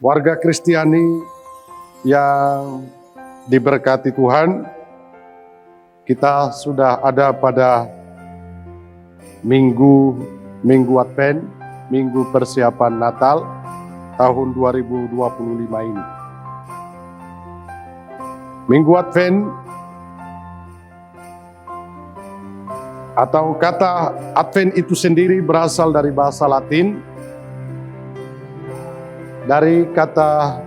Warga Kristiani yang diberkati Tuhan, kita sudah ada pada Minggu Advent, Minggu persiapan Natal tahun 2025 ini. Minggu Advent atau kata Advent itu sendiri berasal dari bahasa Latin, dari kata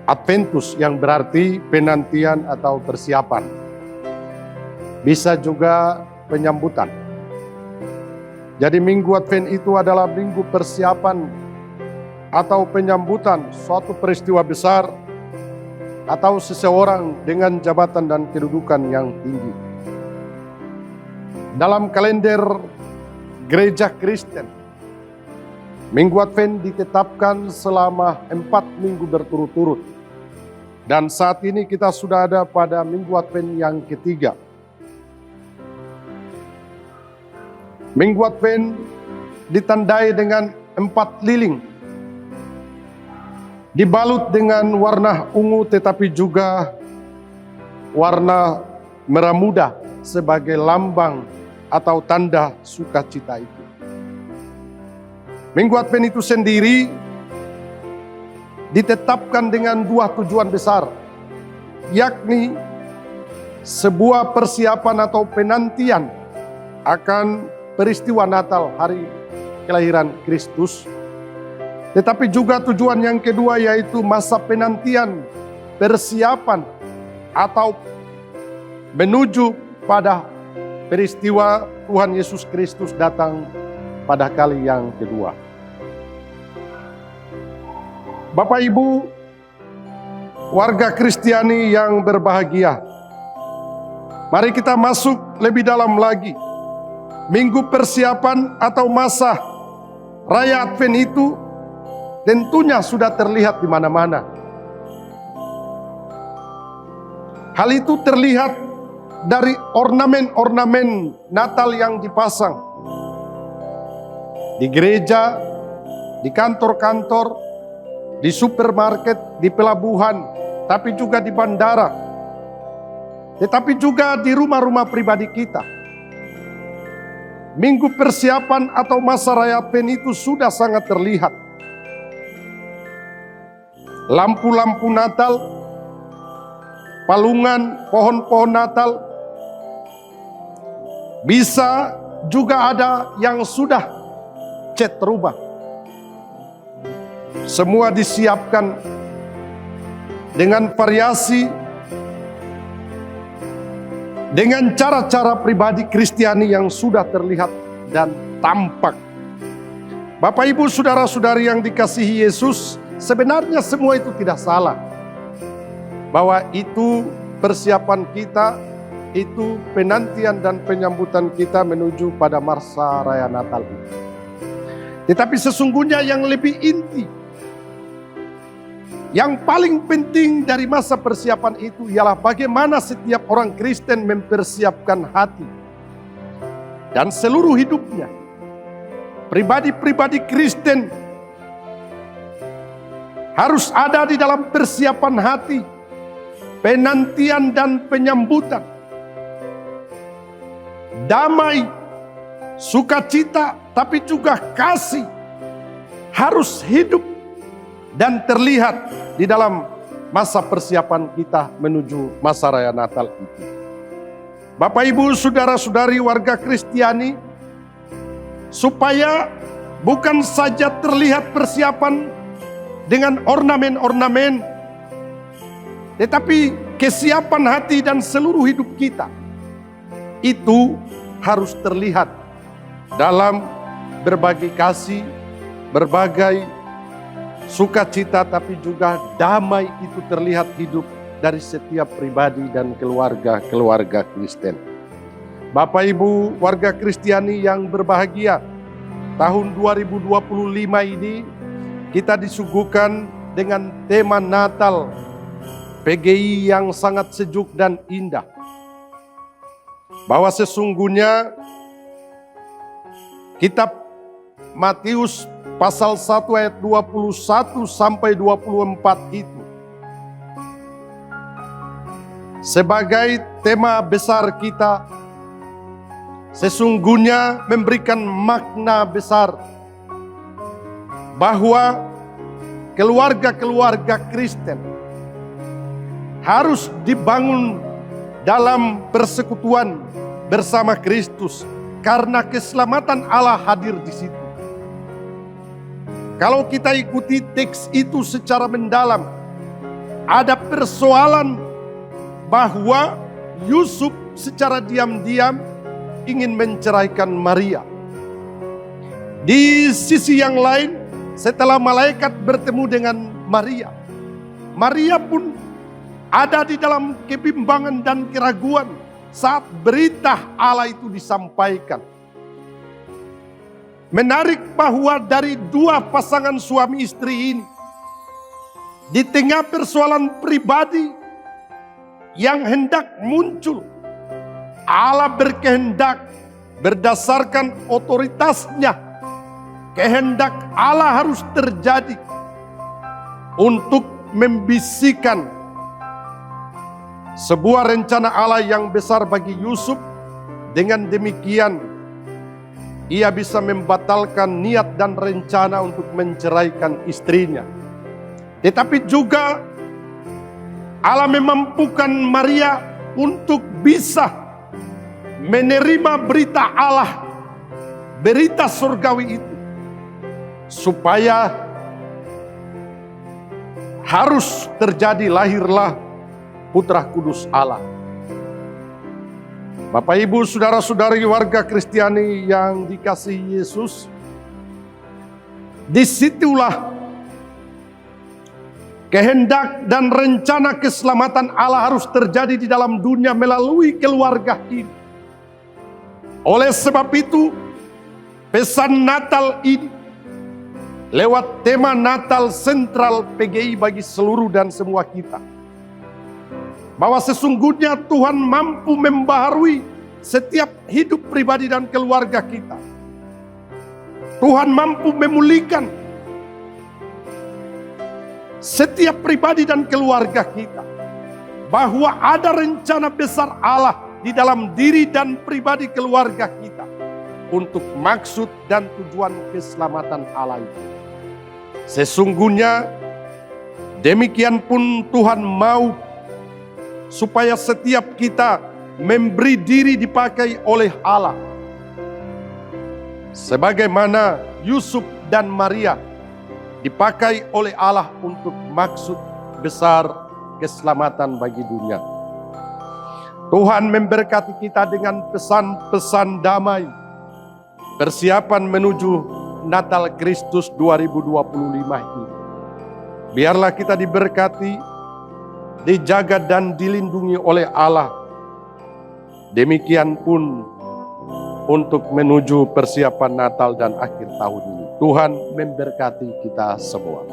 Adventus yang berarti penantian atau persiapan. Bisa juga penyambutan. Jadi Minggu Advent itu adalah minggu persiapan atau penyambutan suatu peristiwa besar atau seseorang dengan jabatan dan kedudukan yang tinggi. Dalam kalender gereja Kristen, Minggu Advent ditetapkan selama 4 minggu berturut-turut. Dan saat ini kita sudah ada pada Minggu Advent yang ketiga. Minggu Advent ditandai dengan 4 lilin, dibalut dengan warna ungu tetapi juga warna merah muda sebagai lambang atau tanda sukacita itu. Minggu Advent itu sendiri ditetapkan dengan 2 tujuan besar, yakni sebuah persiapan atau penantian akan peristiwa Natal, hari kelahiran Kristus. Tetapi juga tujuan yang kedua yaitu masa penantian, persiapan atau menuju pada peristiwa Tuhan Yesus Kristus datang pada kali yang kedua. Bapak Ibu, warga Kristiani yang berbahagia, mari kita masuk lebih dalam lagi. Minggu persiapan atau masa Raya Advent itu tentunya sudah terlihat di mana-mana. Hal itu terlihat dari ornamen-ornamen Natal yang dipasang di gereja, di kantor-kantor, di supermarket, di pelabuhan, tapi juga di bandara, tetapi juga di rumah-rumah pribadi kita. Minggu persiapan atau masa Raya Advent itu sudah sangat terlihat. Lampu-lampu Natal, palungan, pohon-pohon Natal, bisa juga ada yang sudah cat rumah. Semua disiapkan dengan variasi, dengan cara-cara pribadi Kristiani yang sudah terlihat dan tampak. Bapak Ibu saudara-saudari yang dikasihi Yesus, sebenarnya semua itu tidak salah. Bahwa itu persiapan kita, itu penantian dan penyambutan kita menuju pada masa Raya Natal itu. Tetapi sesungguhnya yang lebih inti, yang paling penting dari masa persiapan itu ialah bagaimana setiap orang Kristen mempersiapkan hati dan seluruh hidupnya. Pribadi-pribadi Kristen harus ada di dalam persiapan hati, penantian dan penyambutan. Damai, sukacita, tapi juga kasih harus hidup dan terlihat di dalam masa persiapan kita menuju masa Raya Natal itu. Bapak Ibu saudara-saudari warga Kristiani, supaya bukan saja terlihat persiapan dengan ornamen-ornamen, tetapi kesiapan hati dan seluruh hidup kita itu harus terlihat dalam berbagai kasih, berbagai sukacita, tapi juga damai itu terlihat hidup dari setiap pribadi dan keluarga Kristen. Bapak Ibu warga Kristiani yang berbahagia, tahun 2025 ini kita disuguhkan dengan tema Natal PGI yang sangat sejuk dan indah. Bahwa sesungguhnya kitab Matius pasal 1 ayat 21 sampai 24 itu sebagai tema besar kita, sesungguhnya memberikan makna besar bahwa keluarga-keluarga Kristen harus dibangun dalam persekutuan bersama Kristus karena keselamatan Allah hadir di situ. Kalau kita ikuti teks itu secara mendalam, ada persoalan bahwa Yusuf secara diam-diam ingin menceraikan Maria. Di sisi yang lain, setelah malaikat bertemu dengan Maria, Maria pun ada di dalam kebimbangan dan keraguan saat berita Allah itu disampaikan. Menarik bahwa dari dua pasangan suami istri ini, di tengah persoalan pribadi yang hendak muncul, Allah berkehendak berdasarkan otoritasnya. Kehendak Allah harus terjadi untuk membisikkan sebuah rencana Allah yang besar bagi Yusuf. Dengan demikian, ia bisa membatalkan niat dan rencana untuk menceraikan istrinya. Tetapi juga Allah memampukan Maria untuk bisa menerima berita Allah, berita surgawi itu, supaya harus terjadi lahirlah Putra Kudus Allah. Bapak Ibu, saudara-saudari warga Kristiani yang dikasihi Yesus, disitulah kehendak dan rencana keselamatan Allah harus terjadi di dalam dunia melalui keluarga ini. Oleh sebab itu, pesan Natal ini lewat tema Natal sentral PGI bagi seluruh dan semua kita, bahwa sesungguhnya Tuhan mampu membaharui setiap hidup pribadi dan keluarga kita. Tuhan mampu memulihkan setiap pribadi dan keluarga kita. Bahwa ada rencana besar Allah di dalam diri dan pribadi keluarga kita untuk maksud dan tujuan keselamatan Allah itu. Sesungguhnya demikian pun Tuhan mau supaya setiap kita memberi diri dipakai oleh Allah. Sebagaimana Yusuf dan Maria dipakai oleh Allah untuk maksud besar keselamatan bagi dunia. Tuhan memberkati kita dengan pesan-pesan damai, persiapan menuju Natal Kristus 2025 ini. Biarlah kita diberkati, dijaga dan dilindungi oleh Allah. Demikian pun untuk menuju persiapan Natal dan akhir tahun ini. Tuhan memberkati kita semua.